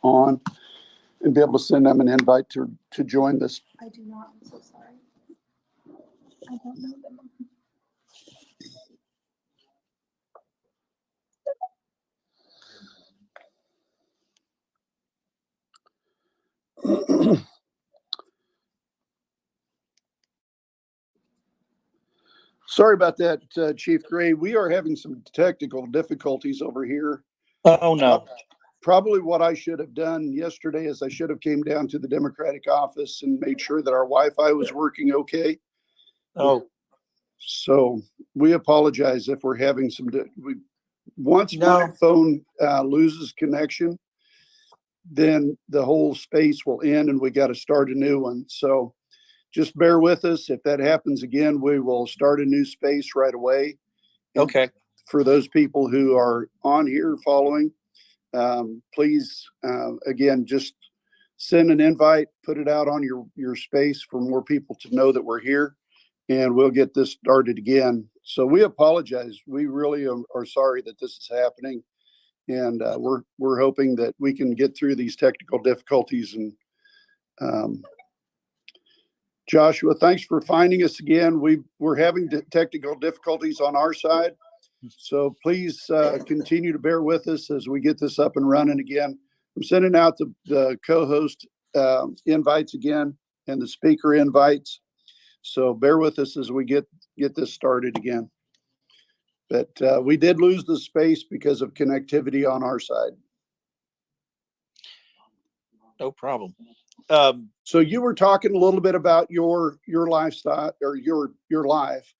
on and be able to send them an invite to join this. I do not. I'm so sorry. I don't know them. Sorry about that, Chief Gray. We are having some technical difficulties over here. Oh, no. Probably what I should have done yesterday is I should have came down to the Democratic office and made sure that our Wi-Fi was working okay. Oh, So we apologize if we're having some, once my No. phone loses connection, then the whole space will end and we got to start a new one. So just bear with us. If that happens again, we will start a new space right away. And okay. for those people who are on here following, please, again, just send an invite, put it out on your space for more people to know that we're here, and we'll get this started again. So we apologize. We really are sorry that this is happening. And we're hoping that we can get through these technical difficulties. And Joshua, thanks for finding us again. We're having technical difficulties on our side. So please continue to bear with us as we get this up and running again. I'm sending out the co-host invites again and the speaker invites. So bear with us as we get this started again. But we did lose the space because of connectivity on our side. No problem. So you were talking a little bit about your lifestyle or your life.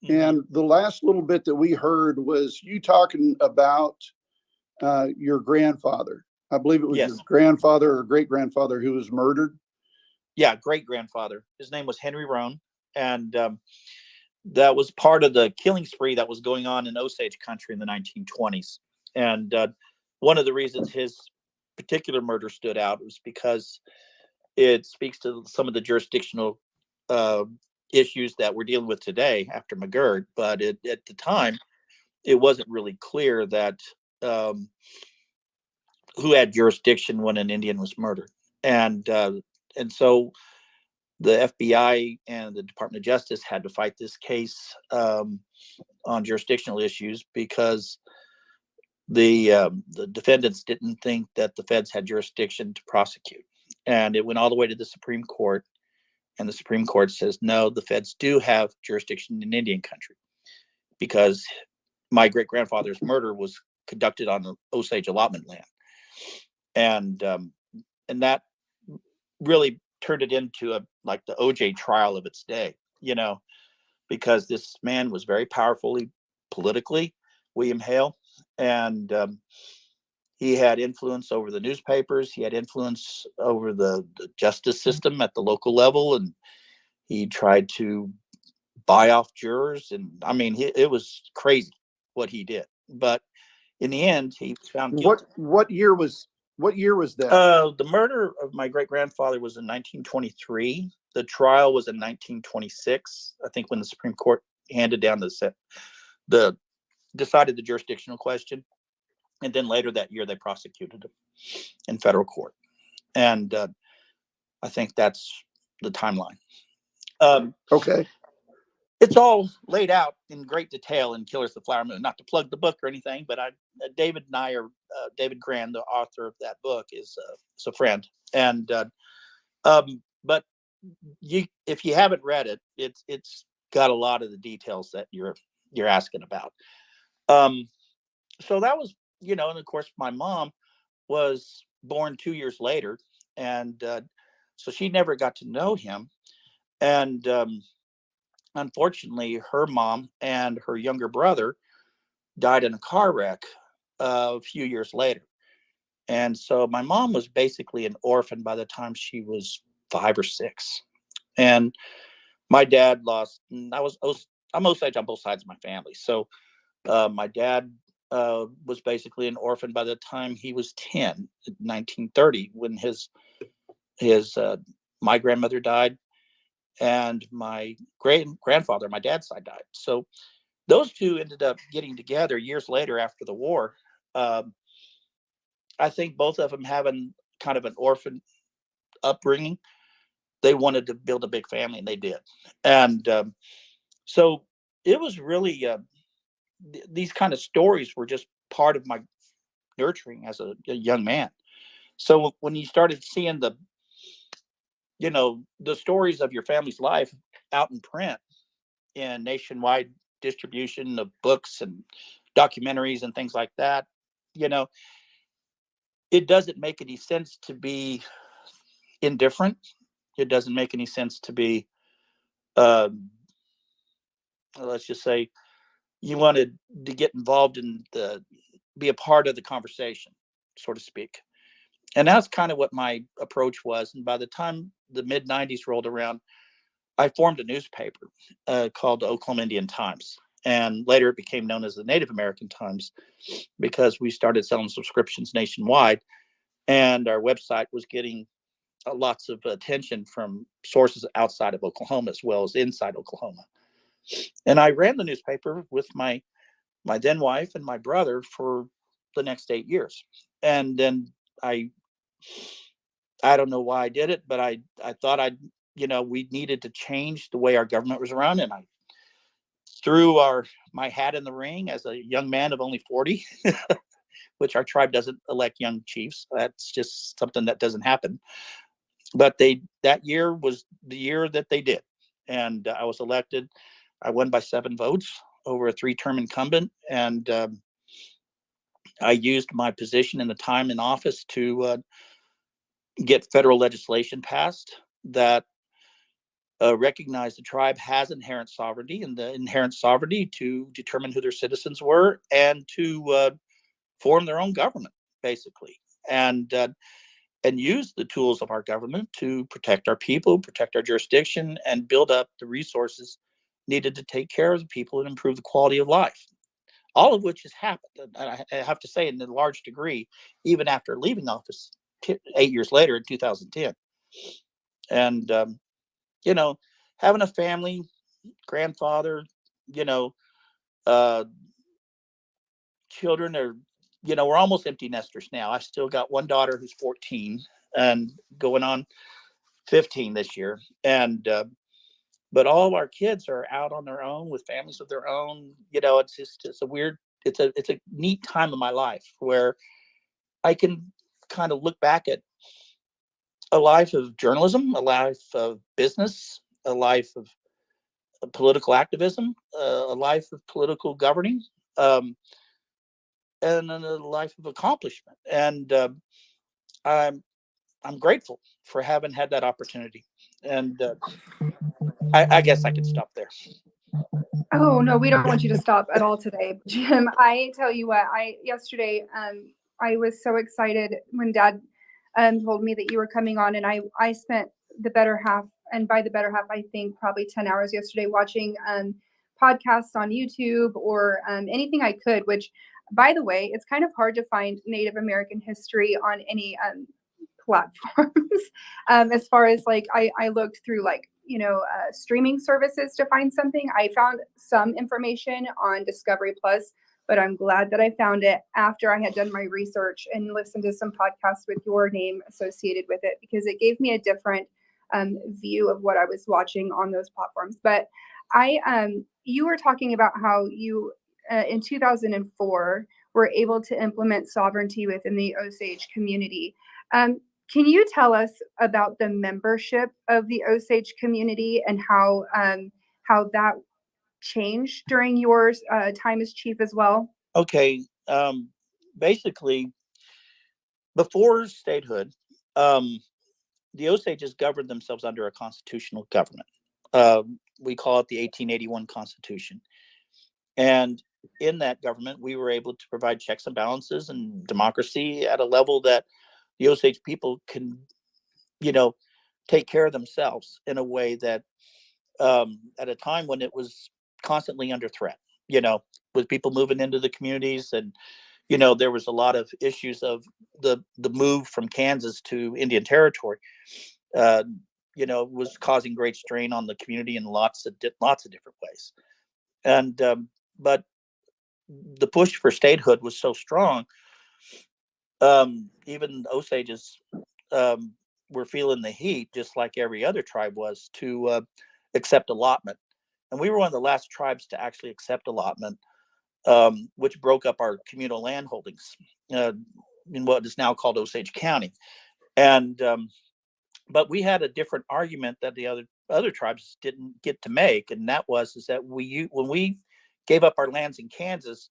And the last little bit that we heard was you talking about your grandfather. I believe it was your grandfather or great-grandfather who was murdered. Yeah, great-grandfather. His name was Henry Roan. And that was part of the killing spree that was going on in Osage country in the 1920s. And one of the reasons his particular murder stood out was because it speaks to some of the jurisdictional issues that we're dealing with today after McGirt. But at the time, it wasn't really clear that who had jurisdiction when an Indian was murdered. And so the FBI and the Department of Justice had to fight this case on jurisdictional issues because the defendants didn't think that the feds had jurisdiction to prosecute. And it went all the way to the Supreme Court. And the Supreme Court says, no, the feds do have jurisdiction in Indian country because my great-grandfather's murder was conducted on the Osage allotment land. And that really turned it into like the OJ trial of its day, because this man was very powerfully politically, William Hale, and he had influence over the newspapers. He had influence over the justice system at the local level, and he tried to buy off jurors. And I mean, it was crazy what he did. But in the end, he found guilty. What year was that? The murder of my great-grandfather was in 1923. The trial was in 1926. I think when the Supreme Court handed down decided the jurisdictional question. And then later that year, they prosecuted him in federal court. And I think that's the timeline. Okay. It's all laid out in great detail in Killers of the Flower Moon. Not to plug the book or anything, but David Grann, the author of that book, is a friend. And but if you haven't read it, it's got a lot of the details that you're asking about. So that was, and of course my mom was born 2 years later, and so she never got to know him. And unfortunately, her mom and her younger brother died in a car wreck a few years later. And so my mom was basically an orphan by the time she was 5 or 6. And my dad I'm Osage on both sides of my family. So my dad was basically an orphan by the time he was 10 in 1930, when my grandmother died and my great-grandfather, my dad's side, died. So those two ended up getting together years later after the war. I think both of them having kind of an orphan upbringing. They wanted to build a big family, and they did. And so it was really these kind of stories were just part of my nurturing as a young man. So when you started seeing the stories of your family's life out in print in nationwide distribution of books and documentaries and things like that, you know, it doesn't make any sense to be indifferent. It doesn't make any sense to be, let's just say, you wanted to get involved in be a part of the conversation, so to speak. And that's kind of what my approach was. And by the time the mid 90s rolled around, I formed a newspaper called the Oklahoma Indian Times. And later it became known as the Native American Times because we started selling subscriptions nationwide. And our website was getting lots of attention from sources outside of Oklahoma as well as inside Oklahoma. And I ran the newspaper with my then wife and my brother for the next 8 years. And then I don't know why I did it, but I thought we needed to change the way our government was run. And I threw my hat in the ring as a young man of only 40, which our tribe doesn't elect young chiefs. That's just something that doesn't happen. But that year was the year that they did. And I was elected. I won by 7 votes over a 3-term incumbent. And I used my position and the time in office to get federal legislation passed that recognized the tribe has inherent sovereignty, and the inherent sovereignty to determine who their citizens were and to form their own government, basically, and use the tools of our government to protect our people, protect our jurisdiction, and build up the resources needed to take care of the people and improve the quality of life. All of which has happened, and I have to say, in a large degree, even after leaving office 8 years later in 2010. And having a family, grandfather, uh, children are, we're almost empty nesters now. I still got one daughter who's 14 and going on 15 this year. And, but all of our kids are out on their own with families of their own. It's a neat time of my life where I can kind of look back at a life of journalism, a life of business, a life of political activism, a life of political governing, and a life of accomplishment. And I'm grateful for having had that opportunity. And I guess I could stop there. Oh no, we don't want you to stop at all today, Jim. I tell you what, yesterday I was so excited when Dad told me that you were coming on, and I spent the better half, and by the better half, I think probably 10 hours yesterday watching podcasts on YouTube or anything I could. Which, by the way, it's kind of hard to find Native American history on any platforms. As far as like, I looked through like streaming services to find something. I found some information on Discovery Plus, but I'm glad that I found it after I had done my research and listened to some podcasts with your name associated with it, because it gave me a different view of what I was watching on those platforms. But you were talking about how you in 2004 were able to implement sovereignty within the Osage community. Can you tell us about the membership of the Osage community and how that changed during your time as chief as well? Okay. Basically, before statehood, the Osages governed themselves under a constitutional government. We call it the 1881 Constitution. And in that government, we were able to provide checks and balances and democracy at a level that the Osage people can, take care of themselves in a way that at a time when it was constantly under threat, with people moving into the communities. And, there was a lot of issues of the move from Kansas to Indian Territory, was causing great strain on the community in lots of different ways. And, but the push for statehood was so strong. Even Osages were feeling the heat, just like every other tribe was, to accept allotment. And we were one of the last tribes to actually accept allotment, which broke up our communal land holdings in what is now called Osage County. And but we had a different argument that the other tribes didn't get to make, and that is that when we gave up our lands in Kansas,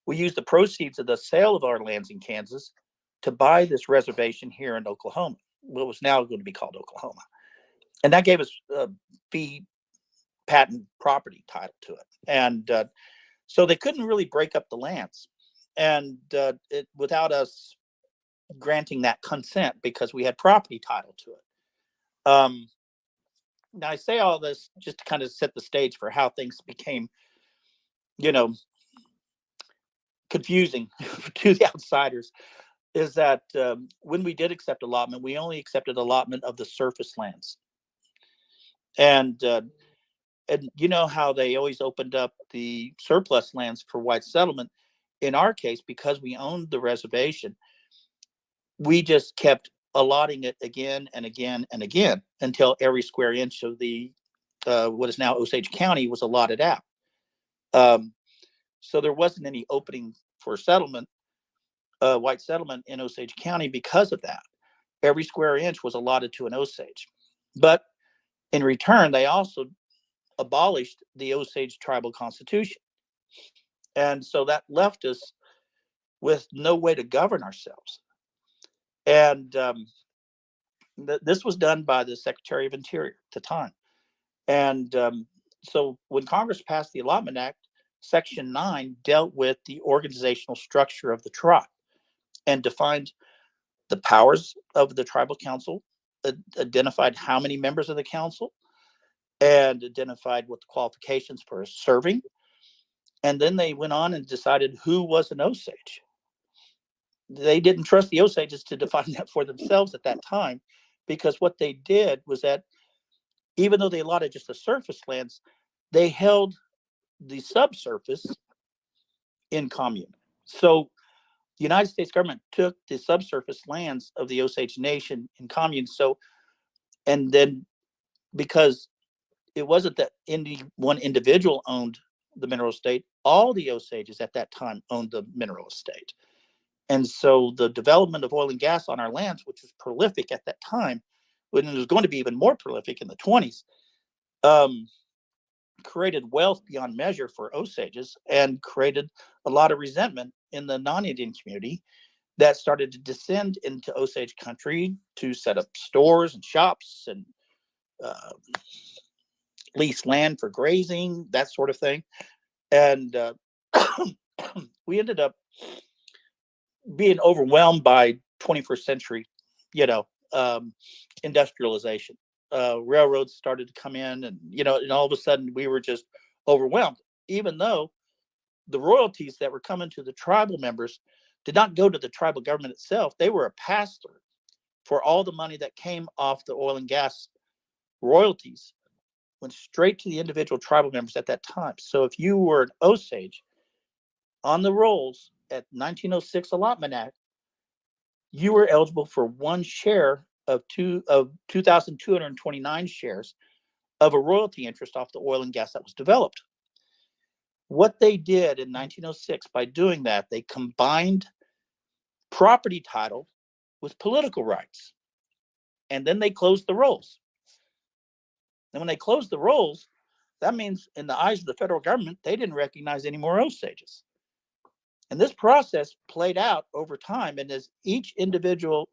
we used the proceeds of the sale of our lands in Kansas to buy this reservation here in Oklahoma, what was now going to be called Oklahoma, and that gave us fee patent property title to it. And so they couldn't really break up the lands, and without us granting that consent, because we had property title to it. Now I say all this just to kind of set the stage for how things became, confusing to the outsiders. Is that when we did accept allotment, we only accepted allotment of the surface lands, and you know how they always opened up the surplus lands for white settlement. In our case, because we owned the reservation, we just kept allotting it again and again and again until every square inch of the what is now Osage County was allotted out. So there wasn't any opening for settlement, white settlement in Osage County because of that. Every square inch was allotted to an Osage. But in return, they also abolished the Osage tribal constitution. And so that left us with no way to govern ourselves. And this was done by the Secretary of Interior at the time. And so when Congress passed the Allotment Act, Section 9 dealt with the organizational structure of the tribe and defined the powers of the tribal council, identified how many members of the council, and identified what the qualifications for serving. And then they went on and decided who was an Osage. They didn't trust the Osages to define that for themselves at that time, because what they did was that even though they allotted just the surface lands, they held the subsurface in commune. So the United States government took the subsurface lands of the Osage Nation in commune. So, and then because it wasn't that any one individual owned the mineral estate, all the Osages at that time owned the mineral estate. And so the development of oil and gas on our lands, which was prolific at that time, when it was going to be even more prolific in the 20s, created wealth beyond measure for Osages and created a lot of resentment in the non-Indian community that started to descend into Osage country to set up stores and shops and lease land for grazing, that sort of thing. And we ended up being overwhelmed by 21st century, industrialization. Railroads started to come in, and and all of a sudden we were just overwhelmed, even though the royalties that were coming to the tribal members did not go to the tribal government itself. They were a pass-through for all the money that came off the oil and gas royalties, went straight to the individual tribal members at that time. So if you were an Osage on the rolls at 1906 Allotment Act, you were eligible for one share of 2,229 shares of a royalty interest off the oil and gas that was developed. What they did in 1906 by doing that, they combined property title with political rights, and then they closed the rolls. And when they closed the rolls, that means in the eyes of the federal government, they didn't recognize any more Osages. And this process played out over time, and as each individual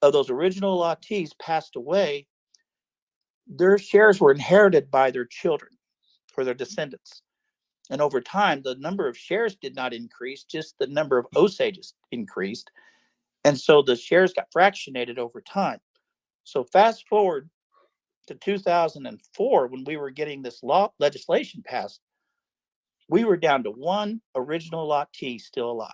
of those original allottees passed away, their shares were inherited by their children or their descendants. And over time, the number of shares did not increase, just the number of Osages increased. And so the shares got fractionated over time. So fast forward to 2004, when we were getting this legislation passed, we were down to one original allottee still alive.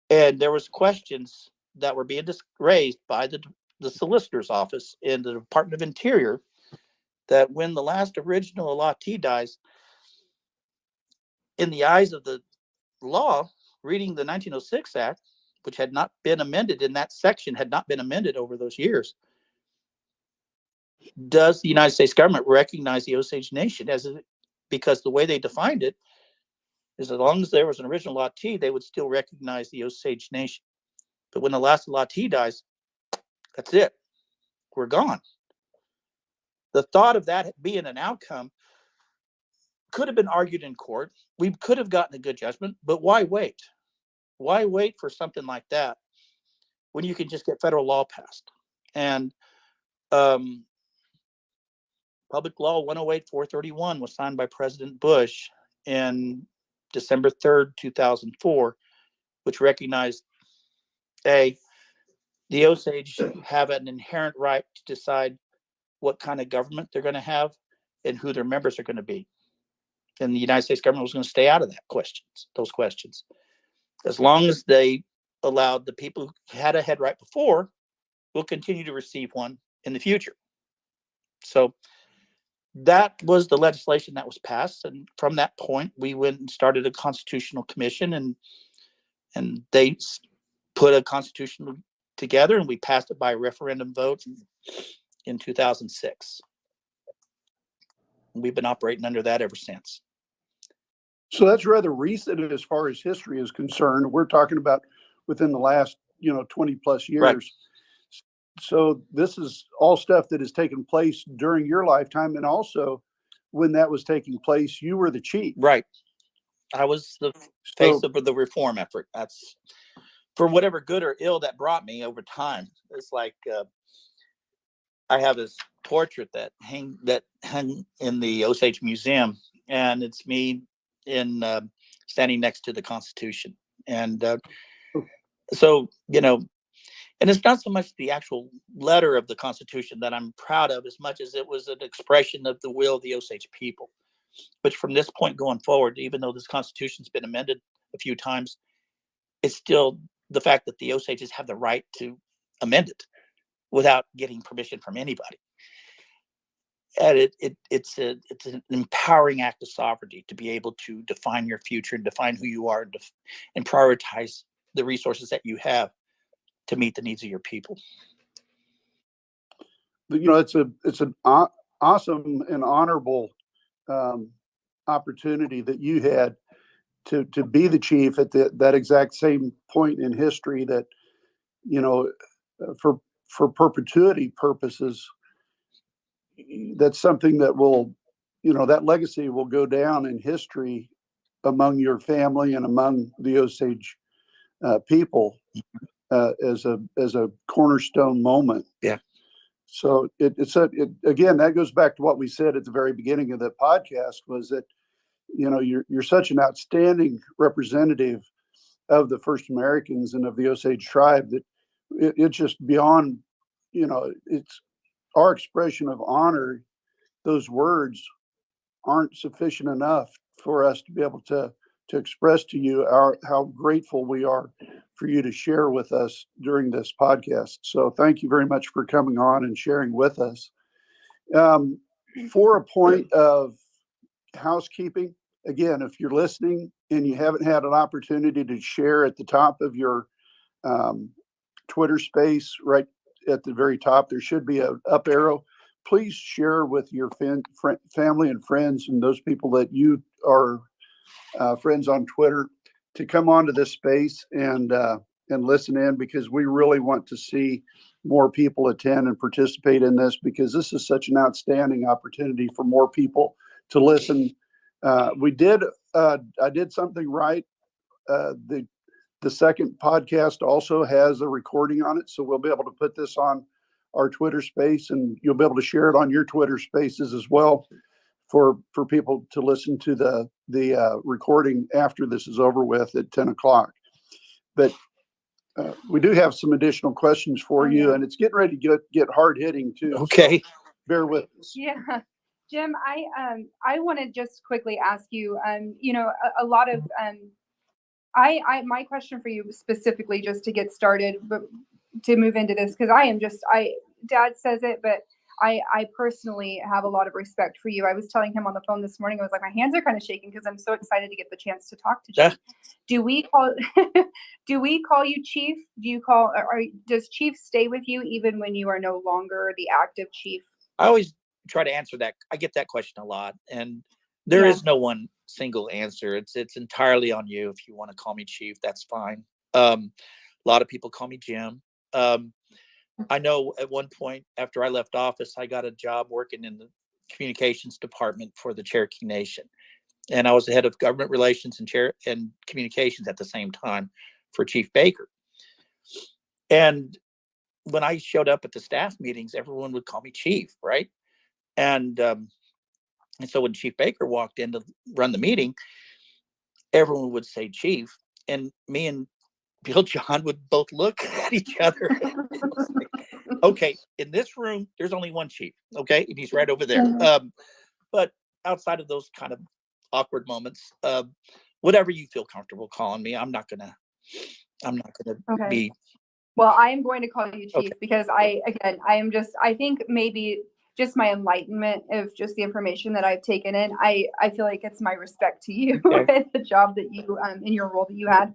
And there was questions that were being raised by the solicitor's office in the Department of Interior that when the last original allottee dies, in the eyes of the law, reading the 1906 Act, which had not been amended in that section, had not been amended over those years. Does the United States government recognize the Osage Nation because the way they defined it is as long as there was an original Lattee, they would still recognize the Osage Nation. But when the last Lattee dies, that's it. We're gone. The thought of that being an outcome could have been argued in court. We could have gotten a good judgment, but why wait? Why wait for something like that when you can just get federal law passed? And Public Law 108-431 was signed by President Bush in December 3rd, 2004, which recognized the Osage have an inherent right to decide what kind of government they're going to have and who their members are going to be. And the United States government was going to stay out of those questions. As long as they allowed the people who had a head right before will continue to receive one in the future. So that was the legislation that was passed. And from that point, we went and started a constitutional commission, and they put a constitution together, and we passed it by a referendum vote in 2006. We've been operating under that ever since. So that's rather recent as far as history is concerned. We're talking about within the last, 20 plus years. Right. So this is all stuff that has taken place during your lifetime. And also when that was taking place, you were the chief. Right. I was the face of the reform effort. That's for whatever good or ill that brought me over time. It's like, I have this portrait that hung in the Osage Museum, and it's me in standing next to the Constitution. And so, and it's not so much the actual letter of the Constitution that I'm proud of as much as it was an expression of the will of the Osage people, which from this point going forward, even though this Constitution's been amended a few times, it's still the fact that the Osages have the right to amend it without getting permission from anybody. And it's an empowering act of sovereignty to be able to define your future and define who you are and prioritize the resources that you have to meet the needs of your people. It's an awesome and honorable opportunity that you had to be the chief at that exact same point in history that, for perpetuity purposes, that's something that will, that legacy will go down in history among your family and among the Osage people as a cornerstone moment. Yeah. So again, that goes back to what we said at the very beginning of the podcast, was that, you're such an outstanding representative of the First Americans and of the Osage tribe that it's just beyond, it's our expression of honor. Those words aren't sufficient enough for us to be able to express to you how grateful we are for you to share with us during this podcast. So thank you very much for coming on and sharing with us. For a point of housekeeping, again, if you're listening and you haven't had an opportunity to share at the top of your Twitter space, right at the very top, there should be an up arrow. Please share with your family and friends and those people that you are friends on Twitter to come onto this space and listen in, because we really want to see more people attend and participate in this, because this is such an outstanding opportunity for more people to listen. I did something right. The second podcast also has a recording on it, so we'll be able to put this on our Twitter space, and you'll be able to share it on your Twitter spaces as well for people to listen to the recording after this is over with at 10 o'clock. But we do have some additional questions for you, and it's getting ready to get hard hitting too. Okay. So bear with us. Yeah. Jim, I want to just quickly ask you, a lot of, my question for you specifically, just to get started, but to move into this, because Dad says it, but I personally have a lot of respect for you. I was telling him on the phone this morning, I was like, my hands are kind of shaking because I'm so excited to get the chance to talk to Yeah. Chief. Do we call do we call you Chief? Do you call or does Chief stay with you even when you are no longer the active chief? I always try to answer that. I get that question a lot, and there is no one single answer. It's entirely on you. If you want to call me Chief, that's fine. A lot of people call me Jim. I know at one point after I left office, I got a job working in the communications department for the Cherokee Nation, and I was the head of government relations and communications at the same time for Chief Baker. And when I showed up at the staff meetings, everyone would call me Chief, right? And so when Chief Baker walked in to run the meeting, everyone would say Chief, and me and Bill John would both look at each other. Like, okay, in this room, there's only one Chief, okay, and he's right over there. But outside of those kind of awkward moments, whatever you feel comfortable calling me, I'm not gonna be. Well, I am going to call you Chief Okay. because I think maybe just my enlightenment of just the information that I've taken in, I feel like it's my respect to you and the job that you, in your role that you had.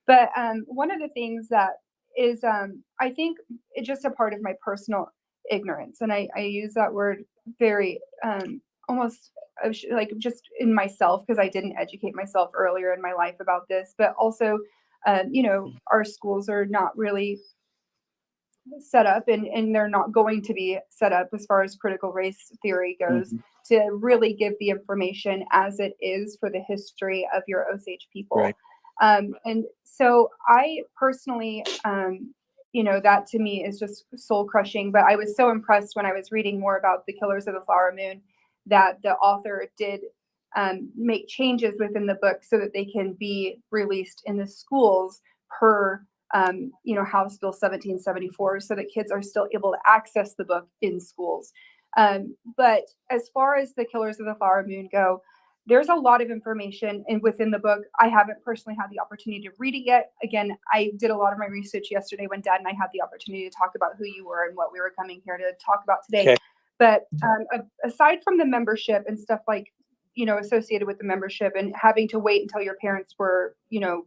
But one of the things that is, I think it's just a part of my personal ignorance. And I use that word very almost like just in myself because I didn't educate myself earlier in my life about this, but also our schools are not really set up and they're not going to be set up as far as critical race theory goes to really give the information as it is for the history of your Osage people. Right. And so I personally, that to me is just soul crushing, but I was so impressed when I was reading more about the Killers of the Flower Moon that the author did make changes within the book so that they can be released in the schools per House Bill 1774, so that kids are still able to access the book in schools. But as far as the Killers of the Flower Moon go, there's a lot of information within the book. I haven't personally had the opportunity to read it yet. Again, I did a lot of my research yesterday when Dad and I had the opportunity to talk about who you were and what we were coming here to talk about today. Okay. But aside from the membership and stuff like, associated with the membership and having to wait until your parents were,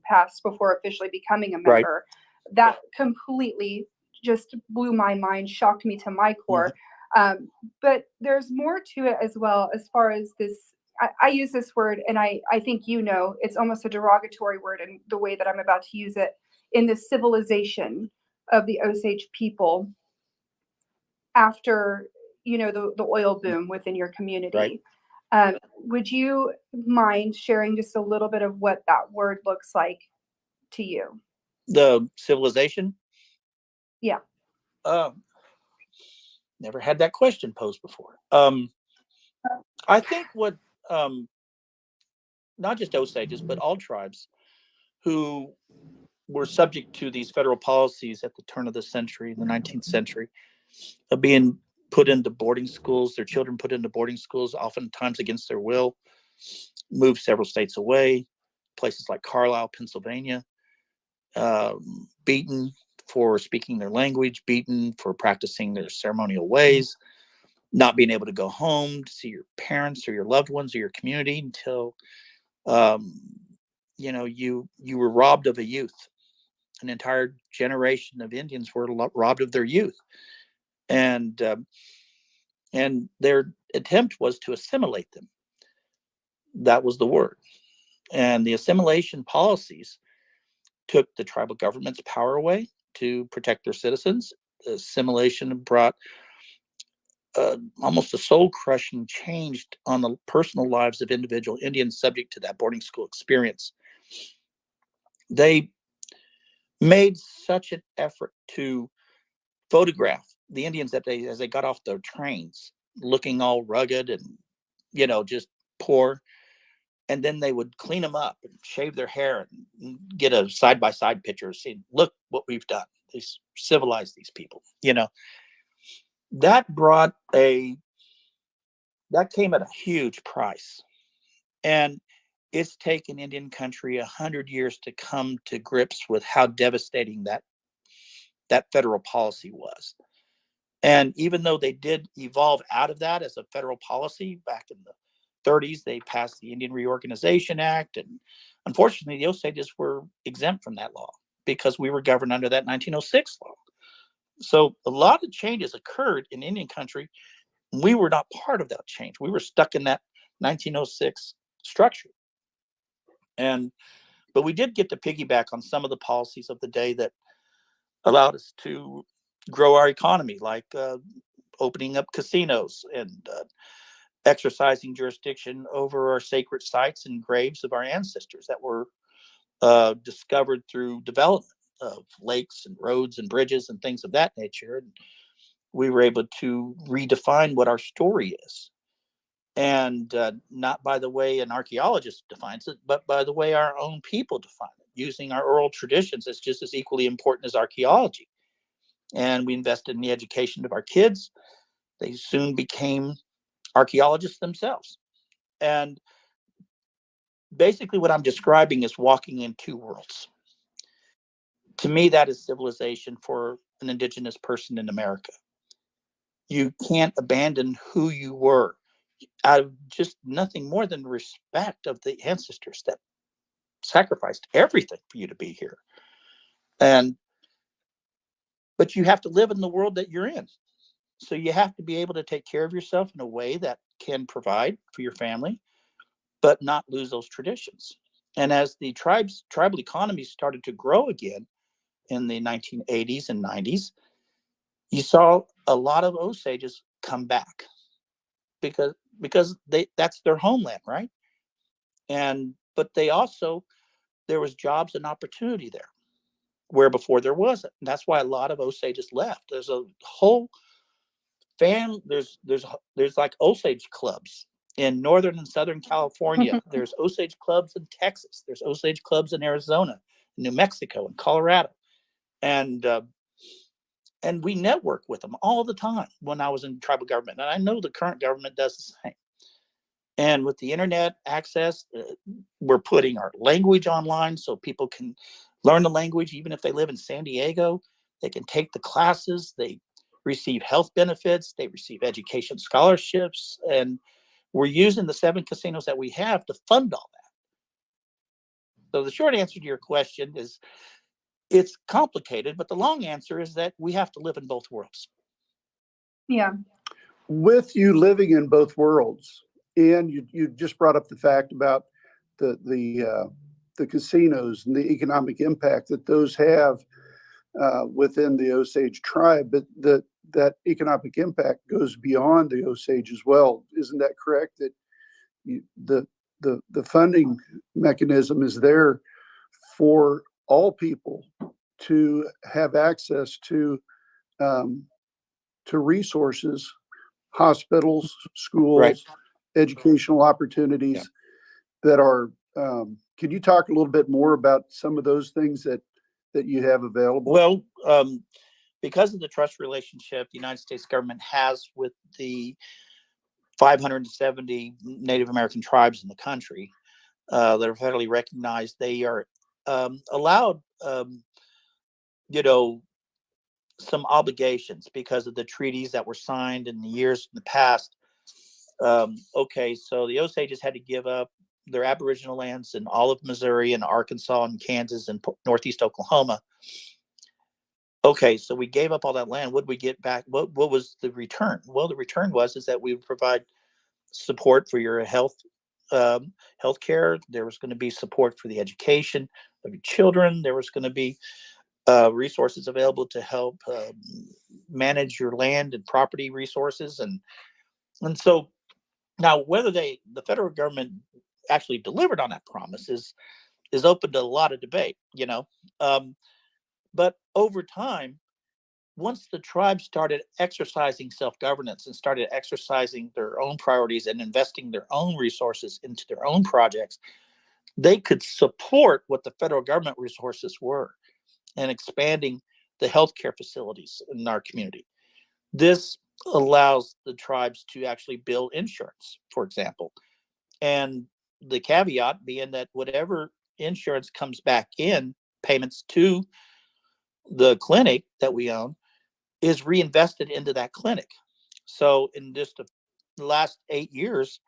passed before officially becoming a member, that completely just blew my mind, shocked me to my core. But there's more to it as well, as far as this. I use this word, and I think it's almost a derogatory word in the way that I'm about to use it, in the civilization of the Osage people after, the oil boom within your community. Right. Would you mind sharing just a little bit of what that word looks like to you? The civilization? Yeah. Never had that question posed before. I think what not just Osages, but all tribes who were subject to these federal policies at the turn of the century, the 19th century, of being put into boarding schools, their children put into boarding schools, oftentimes against their will, moved several states away, places like Carlisle, Pennsylvania, beaten for speaking their language, beaten for practicing their ceremonial ways, not being able to go home to see your parents or your loved ones or your community until you were robbed of a youth. An entire generation of Indians were robbed of their youth, and their attempt was to assimilate them. That was the word. And the assimilation policies took the tribal government's power away to protect their citizens. The assimilation brought almost a soul-crushing change on the personal lives of individual Indians subject to that boarding school experience. They made such an effort to photograph the Indians as they got off their trains, looking all rugged and, just poor. And then they would clean them up and shave their hair and get a side-by-side picture saying, look what we've done. They civilized these people, That came at a huge price. And it's taken Indian country 100 years to come to grips with how devastating that federal policy was. And even though they did evolve out of that as a federal policy back in the 30s, they passed the Indian Reorganization Act. And unfortunately, the Osages were exempt from that law because we were governed under that 1906 law. So a lot of changes occurred in Indian country. We were not part of that change. We were stuck in that 1906 structure. But we did get to piggyback on some of the policies of the day that allowed us to grow our economy, like opening up casinos and exercising jurisdiction over our sacred sites and graves of our ancestors that were discovered through development of lakes and roads and bridges and things of that nature. And we were able to redefine what our story is. And not by the way an archaeologist defines it, but by the way our own people define it, using our oral traditions as just as equally important as archaeology. And we invested in the education of our kids. They soon became archaeologists themselves. And basically what I'm describing is walking in two worlds. To me, that is civilization for an indigenous person in America. You can't abandon who you were out of just nothing more than respect of the ancestors that sacrificed everything for you to be here. But you have to live in the world that you're in. So you have to be able to take care of yourself in a way that can provide for your family, but not lose those traditions. And as the tribal economies started to grow again in the 1980s and 90s, you saw a lot of Osages come back because that's their homeland, right? But there was jobs and opportunity there where before there wasn't. And that's why a lot of Osages left. There's a whole there's like Osage clubs in Northern and Southern California. There's Osage clubs in Texas. There's Osage clubs in Arizona, New Mexico, and Colorado. And we network with them all the time when I was in tribal government. And I know the current government does the same. And with the internet access, we're putting our language online so people can learn the language. Even if they live in San Diego, they can take the classes. They receive health benefits. They receive education scholarships. And we're using the 7 casinos that we have to fund all that. So the short answer to your question is it's complicated, but the long answer is that we have to live in both worlds. Yeah. With you living in both worlds, and you just brought up the fact about the casinos and the economic impact that those have within the Osage tribe, but that economic impact goes beyond the Osage as well. Isn't that correct? That the funding mechanism is there for all people to have access to resources, hospitals, schools, Right. educational opportunities that are. Can you talk a little bit more about some of those things that you have available? Well, because of the trust relationship the United States government has with the 570 Native American tribes in the country that are federally recognized, they are allowed, some obligations because of the treaties that were signed in the years in the past. Okay, so the Osages had to give up their Aboriginal lands in all of Missouri and Arkansas and Kansas and Northeast Oklahoma. Okay, so we gave up all that land. What did we get back? What was the return? Well, the return is that we would provide support for your health care. There was going to be support for the education of your children. There was going to be resources available to help manage your land and property resources. And so now whether the federal government actually delivered on that promise is open to a lot of debate, but over time, once the tribe started exercising self-governance and started exercising their own priorities and investing their own resources into their own projects, they could support what the federal government resources were and expanding the healthcare facilities in our community. This allows the tribes to actually build insurance, for example. And the caveat being that whatever insurance comes back in, payments to the clinic that we own, is reinvested into that clinic. So in just the last 8 years,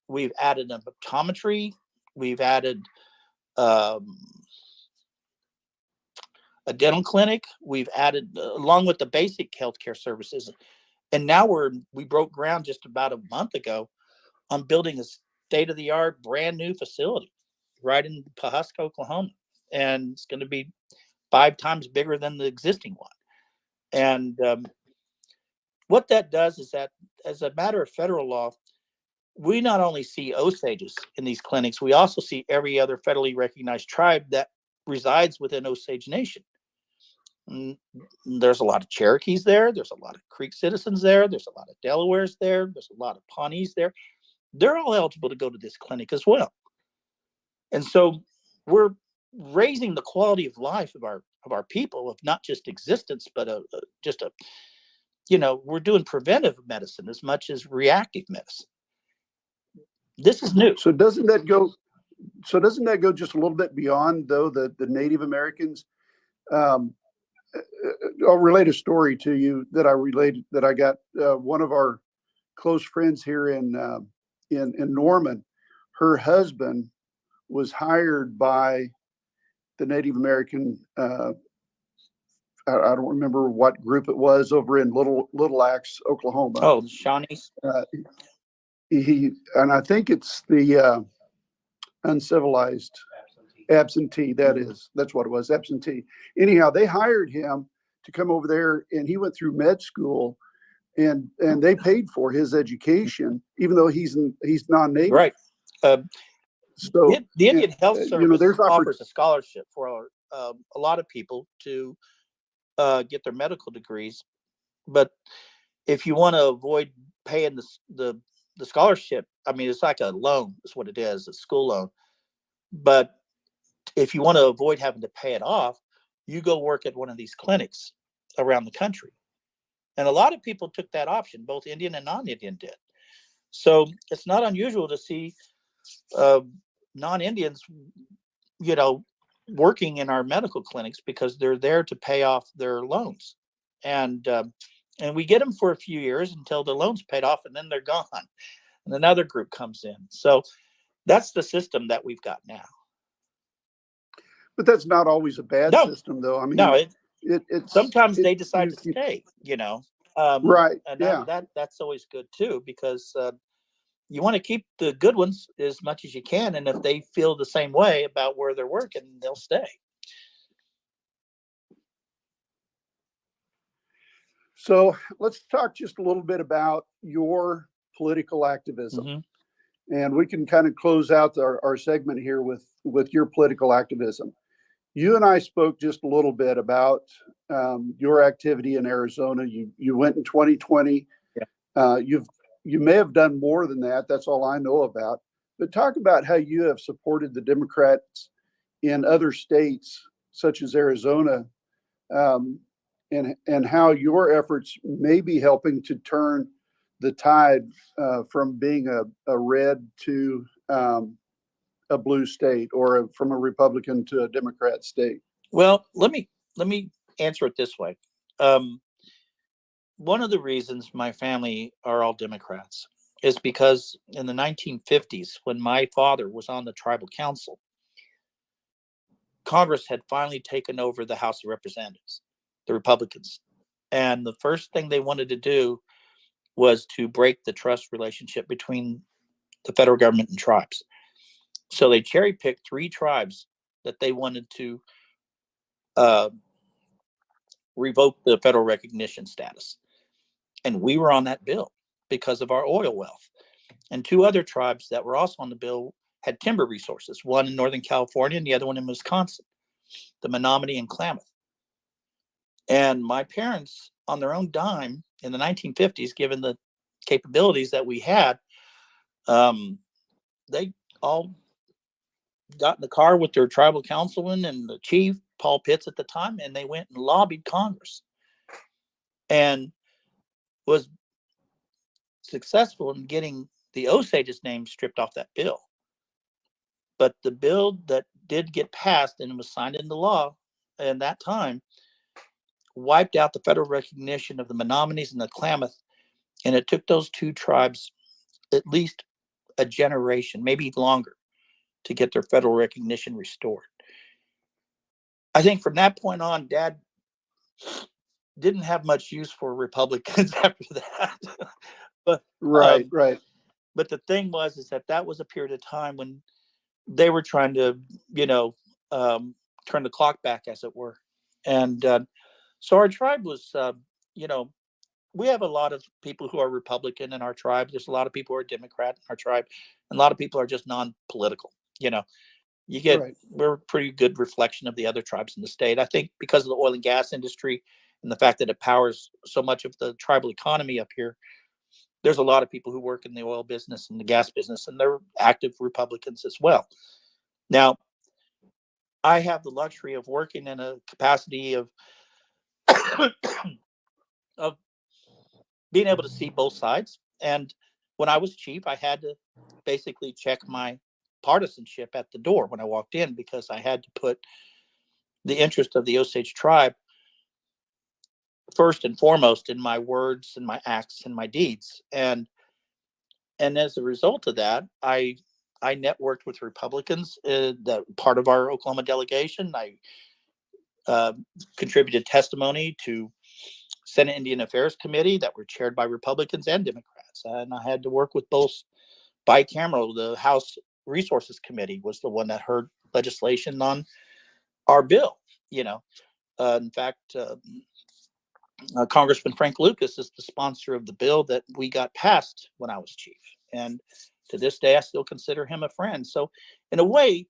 we've added an optometry, we've added um, a dental clinic, we've added along with the basic healthcare services, and now we broke ground just about a month ago on building a state-of-the-art brand new facility right in Pawhuska, Oklahoma, and it's going to be 5 times bigger than the existing one. And what that does is that, as a matter of federal law, we not only see Osages in these clinics, we also see every other federally recognized tribe that resides within Osage Nation. There's a lot of Cherokees there. There's a lot of Creek citizens there. There's a lot of Delawares there. There's a lot of Pawnees there. They're all eligible to go to this clinic as well. And so we're raising the quality of life of our people, of not just existence, but we're doing preventive medicine as much as reactive medicine. This is new. So doesn't that go just a little bit beyond, though, the Native Americans? I'll relate a story to you that I got one of our close friends here in Norman. Her husband was hired by the Native American. I don't remember what group it was over in Little Axe, Oklahoma. Oh, the Shawnees. And I think it's the uncivilized absentee. That's what it was, absentee. Anyhow, they hired him to come over there, and he went through med school, and they paid for his education, even though he's non-native. Right. So the Indian Health Service offers a scholarship for a lot of people to get their medical degrees, but if you want to avoid paying the scholarship, I mean, it's like a loan, is what it is, a school loan. But if you want to avoid having to pay it off, you go work at one of these clinics around the country. And a lot of people took that option, both Indian and non-Indian did. So it's not unusual to see non-Indians, working in our medical clinics because they're there to pay off their loans. And we get them for a few years until the loan's paid off, and then they're gone. And another group comes in. So that's the system that we've got now. But that's not always a bad system, though. I mean, no, sometimes they decide to stay, right. And that's always good too, because you want to keep the good ones as much as you can. And if they feel the same way about where they're working, they'll stay. So let's talk just a little bit about your political activism. Mm-hmm. And we can kind of close out our segment here with your political activism. You and I spoke just a little bit about your activity in Arizona. You went in 2020. Yeah. You may have done more than that. That's all I know about. But talk about how you have supported the Democrats in other states, such as Arizona, and how your efforts may be helping to turn the tide from being a red to a blue state, or from a Republican to a Democrat state. Well, let me answer it this way. One of the reasons my family are all Democrats is because in the 1950s, when my father was on the tribal council, Congress had finally taken over the House of Representatives, the Republicans. And the first thing they wanted to do was to break the trust relationship between the federal government and tribes. So they cherry-picked 3 tribes that they wanted to revoke the federal recognition status. And we were on that bill because of our oil wealth. And 2 other tribes that were also on the bill had timber resources, one in Northern California and the other one in Wisconsin, the Menominee and Klamath. And my parents, on their own dime in the 1950s, given the capabilities that we had, they all got in the car with their tribal councilman and the chief, Paul Pitts at the time, and they went and lobbied Congress and was successful in getting the Osages name stripped off that bill. But the bill that did get passed and was signed into law in that time wiped out the federal recognition of the Menominees and the Klamath. And it took those two tribes at least a generation, maybe longer, to get their federal recognition restored. I think from that point on, Dad didn't have much use for Republicans after that. but Right, um, right. but the thing was, is that was a period of time when they were trying to, you know, turn the clock back, as it were. And so our tribe was, you know, we have a lot of people who are Republican in our tribe. There's a lot of people who are Democrat in our tribe, and a lot of people are just non-political. You know, Right. we're a pretty good reflection of the other tribes in the state. I think because of the oil and gas industry and the fact that it powers so much of the tribal economy up here, there's a lot of people who work in the oil business and the gas business, and they're active Republicans as well. Now, I have the luxury of working in a capacity of of being able to see both sides. And when I was chief, I had to basically check my partisanship at the door when I walked in, because I had to put the interest of the Osage tribe first and foremost in my words and my acts and my deeds. And as a result of that, I networked with Republicans, that part of our Oklahoma delegation. I contributed testimony to Senate Indian Affairs Committee that were chaired by Republicans and Democrats. And I had to work with both bicameral. The House Resources Committee was the one that heard legislation on our bill. You know, in fact, Congressman Frank Lucas is the sponsor of the bill that we got passed when I was chief. And to this day, I still consider him a friend. So in a way,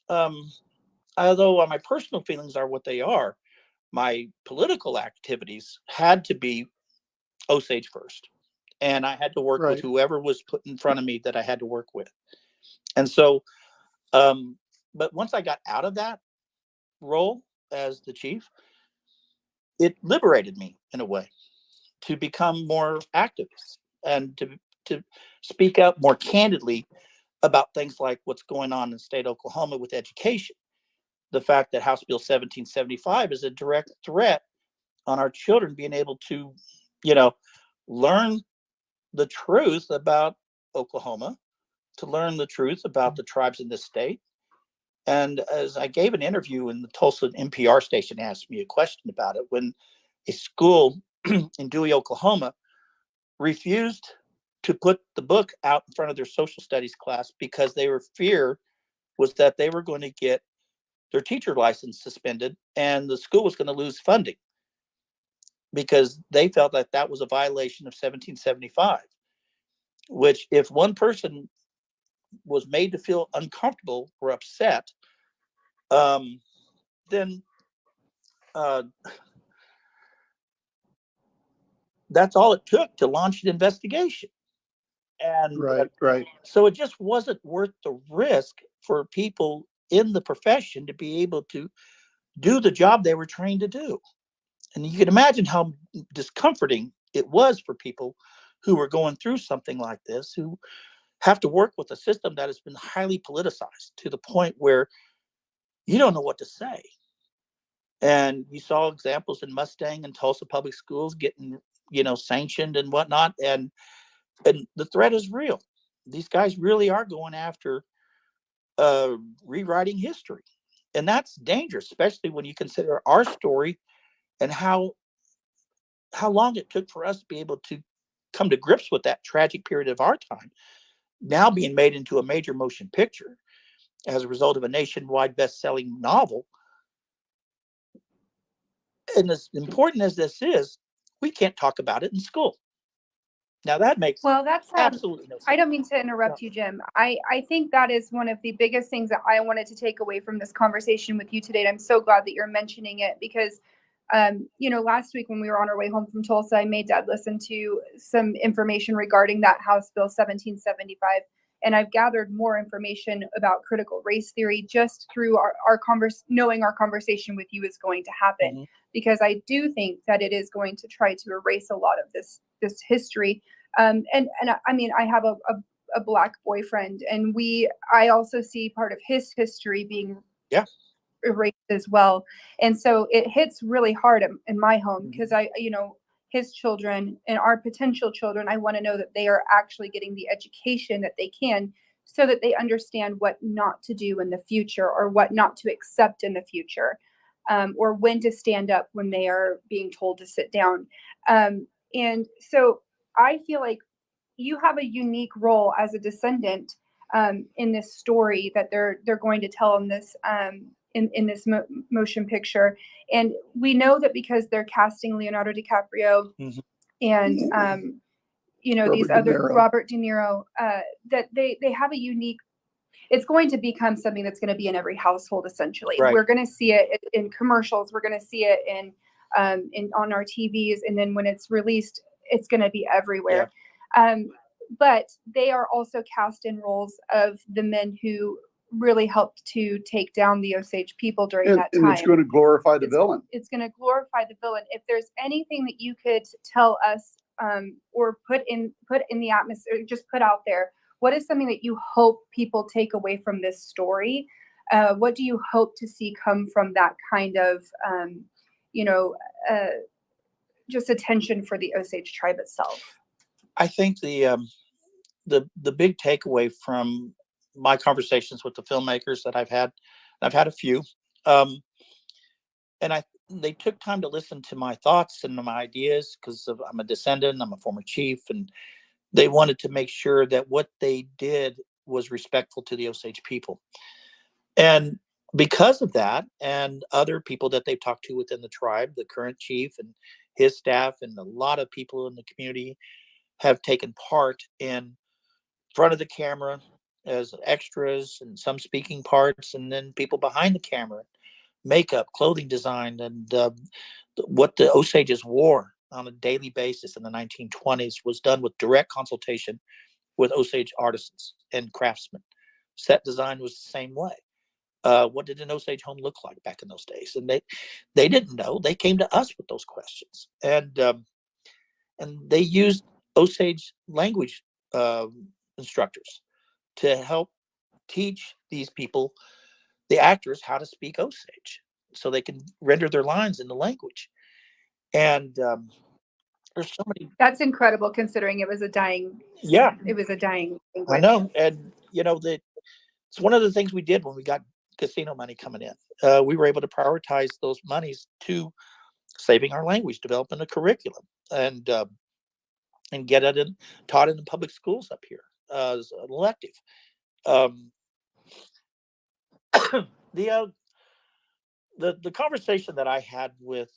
although my personal feelings are what they are, my political activities had to be Osage first. And I had to work with Right. whoever was put in front of me that I had to work with. And so, but once I got out of that role as the chief, it liberated me in a way to become more activist and to speak up more candidly about things like what's going on in state Oklahoma with education. The fact that House Bill 1775 is a direct threat on our children being able to, you know, learn the truth about Oklahoma, to learn the truth about the tribes in this state. And as I gave an interview in the Tulsa NPR station, asked me a question about it, when a school in Dewey, Oklahoma, refused to put the book out in front of their social studies class because their fear was that they were going to get their teacher license suspended and the school was going to lose funding, because they felt that that was a violation of 1775, which if one person was made to feel uncomfortable or upset, then uh, that's all it took to launch an investigation. And Right. Right. so it just wasn't worth the risk for people in the profession to be able to do the job they were trained to do. And you can imagine how discomforting it was for people who were going through something like this, who have to work with a system that has been highly politicized to the point where you don't know what to say. And you saw examples in Mustang and Tulsa public schools getting, you know, sanctioned and whatnot. And the threat is real. These guys really are going after rewriting history. And that's dangerous, especially when you consider our story and how long it took for us to be able to come to grips with that tragic period of our time, now being made into a major motion picture as a result of a nationwide best-selling novel. And as important as this is, we can't talk about it in school. Now that makes Well, that's absolutely no sense. I don't mean to interrupt you, Jim. I think that is one of the biggest things that I wanted to take away from this conversation with you today. And I'm so glad that you're mentioning it because, you know, last week when we were on our way home from Tulsa, I made Dad listen to some information regarding that House Bill 1775. And I've gathered more information about critical race theory just through knowing our conversation with you is going to happen. Mhm. Because I do think that it is going to try to erase a lot of this history. And I mean, I have a Black boyfriend, and I also see part of his history being erased as well. And so it hits really hard in my home because his children and our potential children, I want to know that they are actually getting the education that they can so that they understand what not to do in the future or what not to accept in the future, or when to stand up when they are being told to sit down. And so I feel like you have a unique role as a descendant in this story that they're going to tell in this in this motion picture. And we know that because they're casting Leonardo DiCaprio and these other Robert De Niro, that they have a unique. It's going to become something that's going to be in every household. Essentially, Right. We're going to see it in commercials. We're going to see it in on our TVs, and then when it's released, it's going to be everywhere. Yeah. But they are also cast in roles of the men who really helped to take down the Osage people during that time. And it's going to glorify the villain. It's going to glorify the villain. If there's anything that you could tell us or put in the atmosphere, just put out there, what is something that you hope people take away from this story? What do you hope to see come from that kind of, just attention for the Osage tribe itself? I think the big takeaway from my conversations with the filmmakers that I've had a few, and they took time to listen to my thoughts and my ideas because I'm a descendant, I'm a former chief, and they wanted to make sure that what they did was respectful to the Osage people. And because of that, and other people that they've talked to within the tribe, the current chief and his staff, and a lot of people in the community have taken part in front of the camera as extras and some speaking parts, and then people behind the camera, makeup, clothing design, and what the Osages wore on a daily basis in the 1920s was done with direct consultation with Osage artisans and craftsmen. Set design was the same way. What did an Osage home look like back in those days? And they didn't know. They came to us with those questions, and they used Osage language instructors to help teach these people, the actors, how to speak Osage so they can render their lines in the language. And there's so many. That's incredible, considering it was a dying. Yeah, it was a dying language. I know, and it's one of the things we did when we got casino money coming in. We were able to prioritize those monies to saving our language, developing a curriculum, and get it taught in the public schools up here as an elective. The conversation that I had with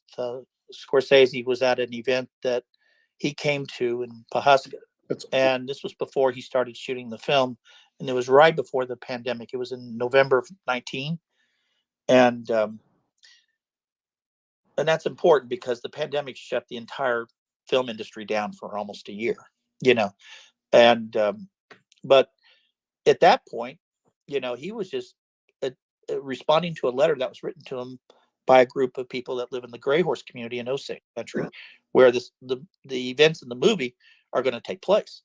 Scorsese was at an event that he came to in Pawhuska, and this was before he started shooting the film, and it was right before the pandemic. It was in November of 19, and that's important because the pandemic shut the entire film industry down for almost a year, and but at that point, he was just responding to a letter that was written to him by a group of people that live in the Gray Horse community in Osage country, where the events in the movie are going to take place,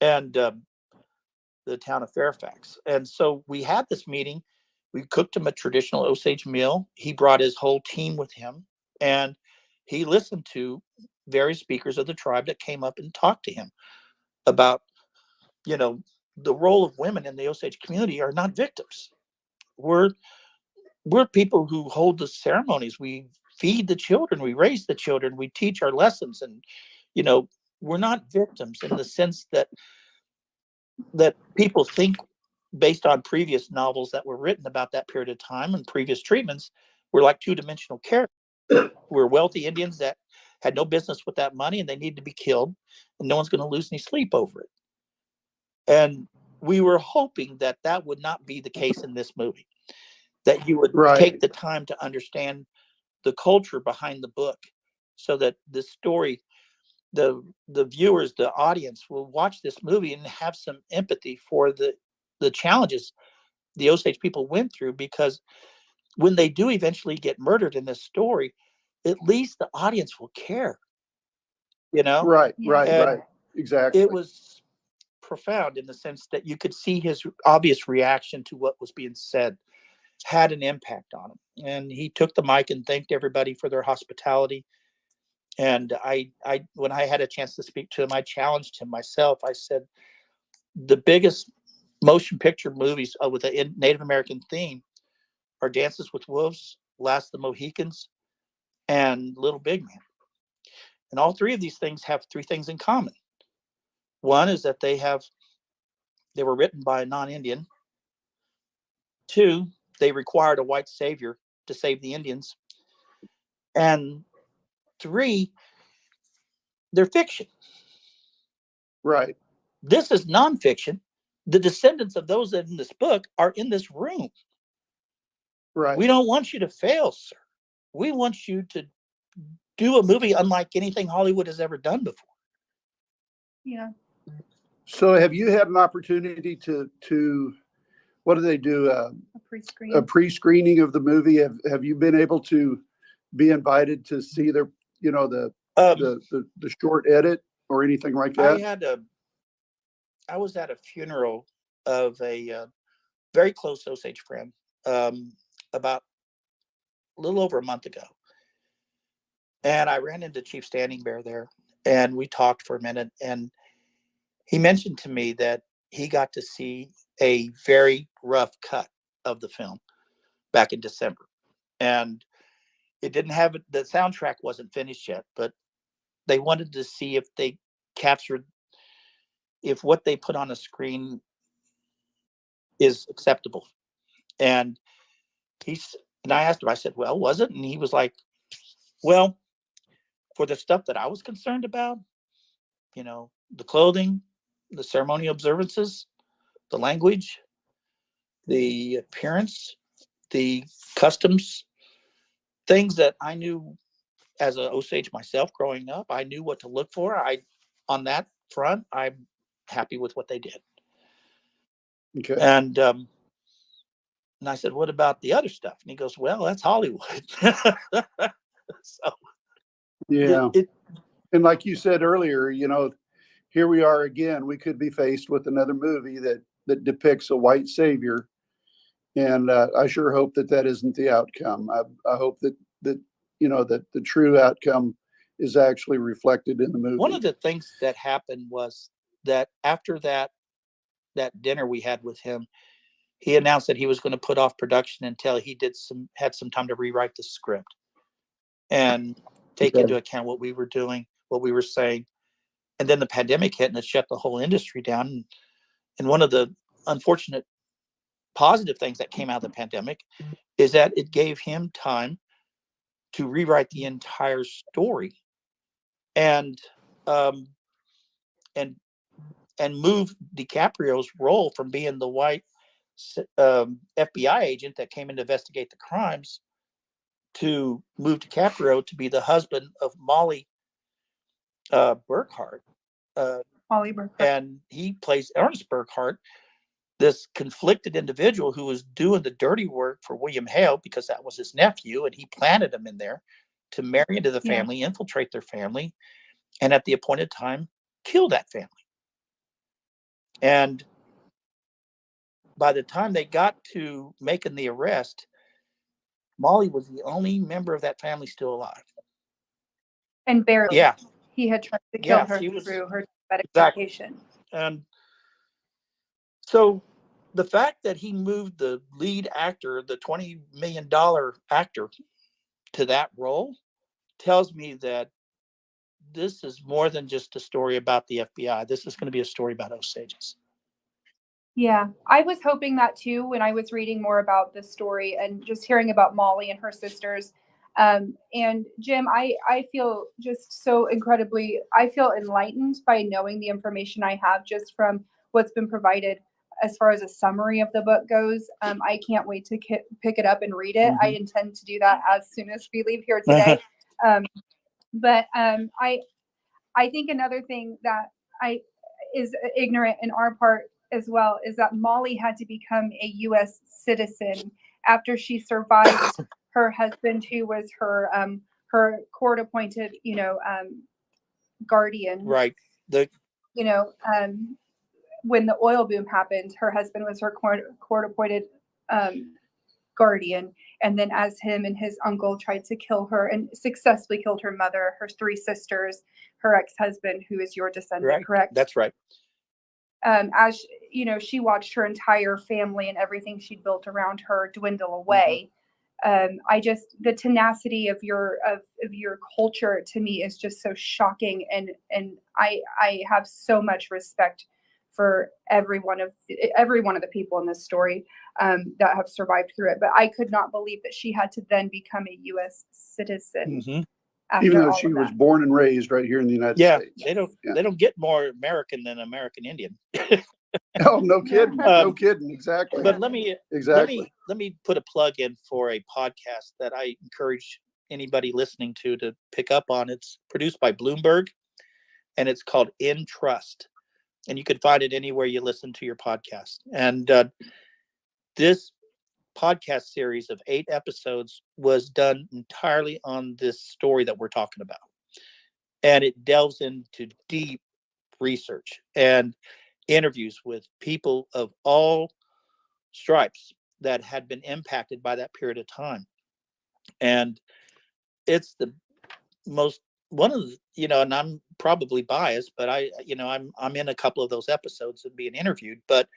and the town of Fairfax. And so we had this meeting. We cooked him a traditional Osage meal. He brought his whole team with him, and he listened to various speakers of the tribe that came up and talked to him about, the role of women in the Osage community are not victims. We're people who hold the ceremonies. We feed the children, we raise the children, we teach our lessons, and we're not victims in the sense that people think, based on previous novels that were written about that period of time and previous treatments. We're like two-dimensional characters. We're wealthy Indians that had no business with that money, and they need to be killed, and no one's going to lose any sleep over it. And we were hoping that that would not be the case in this movie, that you would take the time to understand the culture behind the book, so that the story, the viewers, the audience will watch this movie and have some empathy for the challenges the Osage people went through, because when they do eventually get murdered in this story, at least the audience will care, Right. Exactly. It was profound in the sense that you could see his obvious reaction to what was being said. had an impact on him. And he took the mic and thanked everybody for their hospitality. And when I had a chance to speak to him, I challenged him myself. I said, the biggest motion picture movies with a Native American theme are Dances with Wolves, Last of the Mohicans, and Little Big Man. And all three of these things have three things in common. One is that they were written by a non-Indian. Two, they required a white savior to save the Indians. And three, they're fiction. Right. This is nonfiction. The descendants of those in this book are in this room. Right. We don't want you to fail, sir. We want you to do a movie unlike anything Hollywood has ever done before. Yeah. So have you had an opportunity to what do they do? A pre-screen. A pre-screening of the movie. Have you been able to be invited to see the short edit or anything like that? I was at a funeral of a very close Osage friend about a little over a month ago. And I ran into Chief Standing Bear there, and we talked for a minute. And he mentioned to me that he got to see a very rough cut of the film back in December. And it didn't have, the soundtrack wasn't finished yet, but they wanted to see if they captured, if what they put on a screen is acceptable. And I asked him, I said, well, was it? And he was like, well, for the stuff that I was concerned about, the clothing, the ceremonial observances, the language, the appearance, the customs, things that I knew as an Osage myself growing up, I knew what to look for. On that front, I'm happy with what they did. Okay. And I said, what about the other stuff? And he goes, well, that's Hollywood. So yeah. And like you said earlier, here we are again. We could be faced with another movie that depicts a white savior, and I sure hope that isn't the outcome. I hope that the true outcome is actually reflected in the movie. One of the things that happened was that after that dinner we had with him, he announced that he was going to put off production until he had some time to rewrite the script and take into account what we were doing, what we were saying. And then the pandemic hit and it shut the whole industry down. And one of the unfortunate positive things that came out of the pandemic is that it gave him time to rewrite the entire story and move DiCaprio's role from being the white FBI agent that came in to investigate the crimes to move DiCaprio to be the husband of Molly Burkhart. Molly Burkhart. And he plays Ernest Burkhart, this conflicted individual who was doing the dirty work for William Hale because that was his nephew, and he planted him in there to marry into the family, infiltrate their family, and at the appointed time, kill that family. And by the time they got to making the arrest, Molly was the only member of that family still alive. And barely. Yeah. He had tried to kill her through her medication. And so the fact that he moved the lead actor, the $20 million actor, to that role tells me that this is more than just a story about the FBI. This is going to be a story about Osages. Yeah, I was hoping that too when I was reading more about the story and just hearing about Molly and her sisters. And Jim, I feel just so incredibly, I feel enlightened by knowing the information I have just from what's been provided as far as a summary of the book goes. I can't wait to pick it up and read it. I intend to do that as soon as we leave here today. But I think another thing that is ignorant in our part as well is that Molly had to become a U.S. citizen after she survived her husband, who was her court-appointed, guardian. Right. When the oil boom happened, her husband was her court-appointed guardian. And then as him and his uncle tried to kill her and successfully killed her mother, her 3 sisters, her ex-husband, who is your descendant, correct? That's right. As you know, she watched her entire family and everything she'd built around her dwindle away. The tenacity of your culture to me is just so shocking, and I have so much respect for every one of the people in this story that have survived through it. But I could not believe that she had to then become a U.S. citizen. After Even though all she of was that. born and raised right here in the United States. They don't get more American than American Indian. Oh, no kidding. No kidding. Exactly. But let me put a plug in for a podcast that I encourage anybody listening to pick up on. It's produced by Bloomberg, and it's called In Trust, and you can find it anywhere you listen to your podcast. And this podcast series of 8 episodes was done entirely on this story that we're talking about, and it delves into deep research and interviews with people of all stripes that had been impacted by that period of time. And it's the most one of the, and I'm probably biased, but I'm in a couple of those episodes and being interviewed. But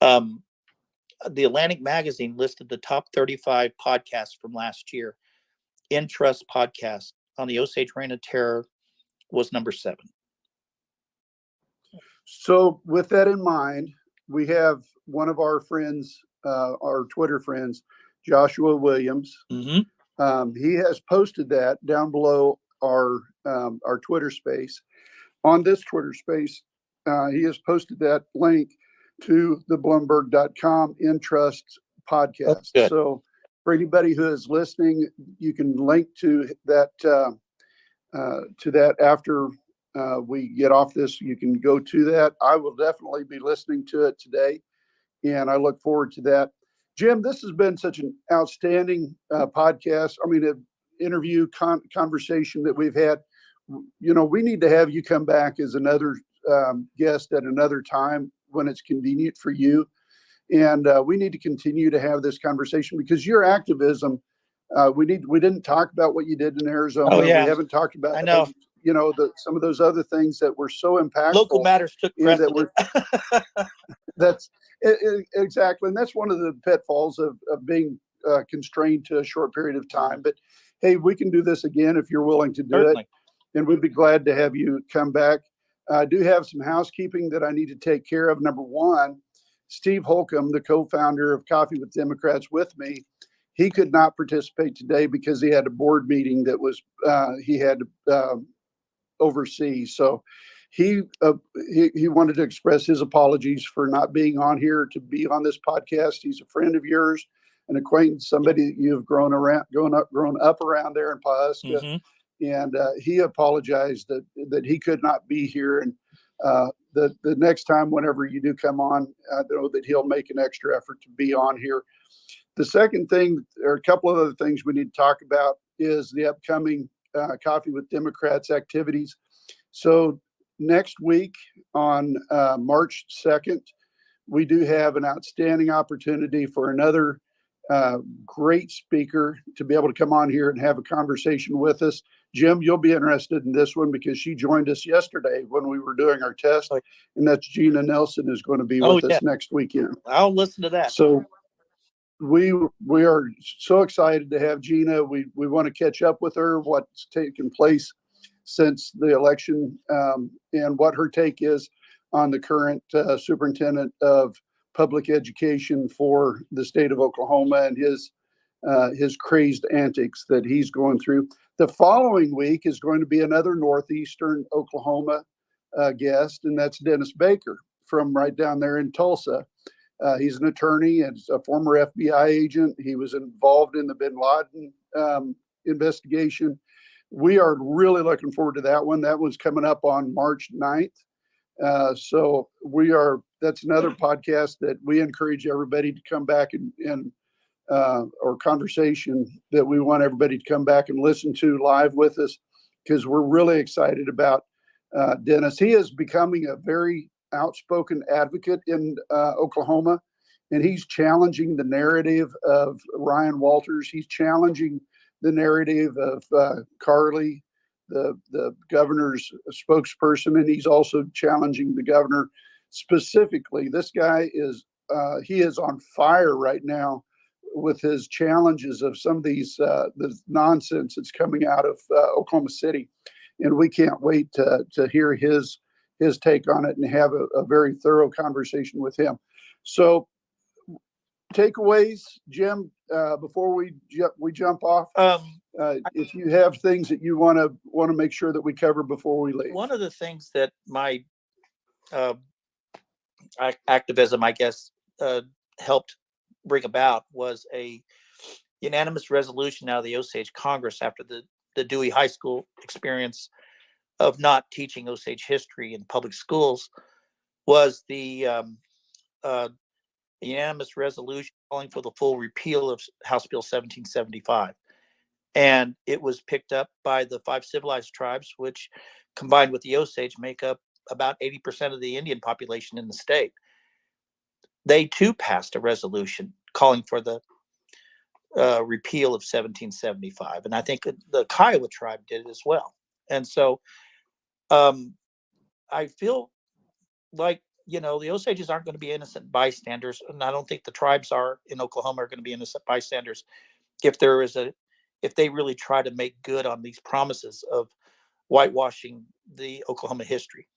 the Atlantic Magazine listed the top 35 podcasts from last year. In Trust podcast on the Osage Reign of Terror was number 7. So with that in mind, we have one of our friends, our Twitter friends, Joshua Williams. He has posted that down below our Twitter space. On this Twitter space, he has posted that link to the Bloomberg.com In Trust podcast. So for anybody who is listening, you can link to that after we get off this. You can go to that. I will definitely be listening to it today, and I look forward to that. Jim, this has been such an outstanding podcast. I mean, an interview conversation that we've had. We need to have you come back as another guest at another time when it's convenient for you. And we need to continue to have this conversation because your activism, we didn't talk about what you did in Arizona. Oh, yeah. We haven't talked about, I know. Some of those other things that were so impactful. Local matters took precedent. That's exactly. And that's one of the pitfalls of being constrained to a short period of time. But hey, we can do this again if you're willing to do Certainly. it. And we'd be glad to have you come back. I do have some housekeeping that I need to take care of. Number one, Steve Holcomb, the co-founder of Coffee with Democrats with me, he could not participate today because he had a board meeting that was he had to oversee. So he wanted to express his apologies for not being on here to be on this podcast. He's a friend of yours, an acquaintance, somebody that you've grown up around there in Pawhuska. And he apologized that he could not be here. And the next time, whenever you do come on, I know that he'll make an extra effort to be on here. The second thing, or a couple of other things we need to talk about, is the upcoming Coffee with Democrats activities. So next week on March 2nd, we do have an outstanding opportunity for another great speaker to be able to come on here and have a conversation with us. Jim, you'll be interested in this one because she joined us yesterday when we were doing our test, and that's Gina Nelson is going to be with us next weekend. I'll listen to that. So we are so excited to have Gina. We want to catch up with her, what's taken place since the election, and what her take is on the current superintendent of public education for the state of Oklahoma and his crazed antics that he's going through. The following week is going to be another northeastern Oklahoma guest, and that's Dennis Baker from right down there in Tulsa. He's an attorney and a former FBI agent. He was involved in the bin Laden investigation. We are really looking forward to that one. That one's coming up on March 9th. So that's another podcast that we encourage everybody to come back and or conversation that we want everybody to come back and listen to live with us, because we're really excited about Dennis. He is becoming a very outspoken advocate in Oklahoma. and he's challenging the narrative of Ryan Walters. He's challenging the narrative of Carly, the governor's spokesperson, and he's also challenging the governor specifically. This guy is he is on fire right now with his challenges of some of these the nonsense that's coming out of Oklahoma City, and we can't wait to hear his take on it and have a very thorough conversation with him. So, takeaways, Jim, before we jump off. If you have things that you want to make sure that we cover before we leave. One of the things that my activism, I guess, helped bring about was a unanimous resolution out of the Osage Congress after the Dewey High School experience of not teaching Osage history in public schools, was the unanimous resolution calling for the full repeal of House Bill 1775. And it was picked up by the 5 civilized tribes, which combined with the Osage make up about 80% of the Indian population in the state. They too passed a resolution calling for the repeal of 1775. And I think the Kiowa tribe did it as well. And so I feel like, the Osages aren't going to be innocent bystanders. And I don't think the tribes in Oklahoma are going to be innocent bystanders if they really try to make good on these promises of whitewashing the Oklahoma history.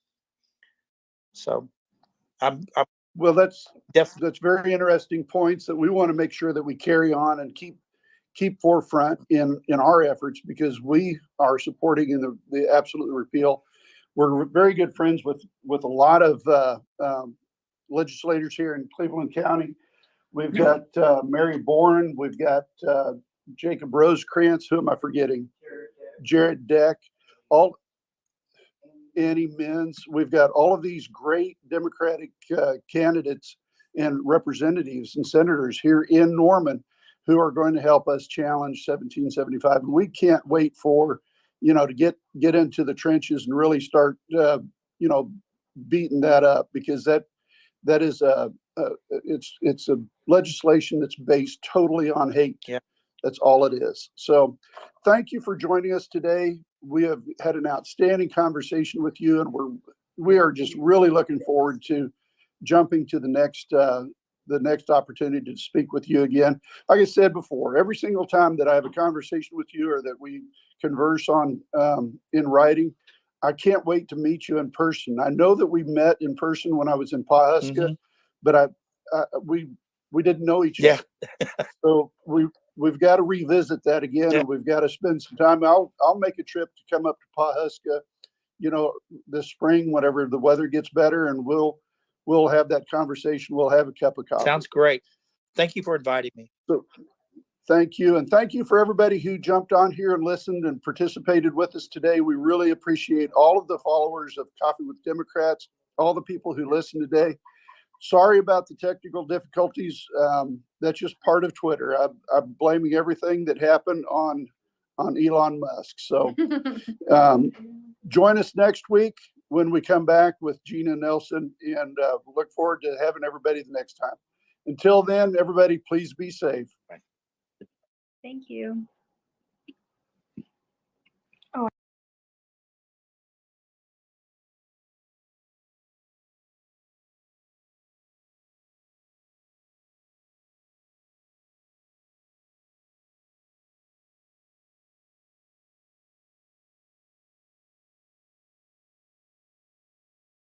So I'm well, that's definitely very interesting points that we want to make sure that we carry on and keep forefront in our efforts, because we are supporting in the absolute repeal. We're very good friends with a lot of legislators here in Cleveland County. We've got Mary Boren, we've got Jacob Rosecrans, who am I forgetting? Jared Deck, Annie Mins. We've got all of these great Democratic candidates and representatives and senators here in Norman who are going to help us challenge 1775. And we can't wait for, to get into the trenches and really start, beating that up, because that is it's a legislation that's based totally on hate. Yeah. That's all it is. So thank you for joining us today. We have had an outstanding conversation with you, and we are just really looking forward to jumping to the next opportunity to speak with you again. Like I said before, every single time that I have a conversation with you or that we converse on in writing, I can't wait to meet you in person. I know that we met in person when I was in Pawhuska, but we didn't know each other. So we've got to revisit that again, and we've got to spend some time. I'll make a trip to come up to Pawhuska, this spring, whenever the weather gets better, and we'll have that conversation. We'll have a cup of coffee. Sounds great. Thank you for inviting me. So, thank you. And thank you for everybody who jumped on here and listened and participated with us today. We really appreciate all of the followers of Coffee with Democrats, all the people who listened today. Sorry about the technical difficulties. That's just part of Twitter. I'm blaming everything that happened on Elon Musk. So join us next week when we come back with Gina Nelson, and look forward to having everybody the next time. Until then, everybody, please be safe. Thank you.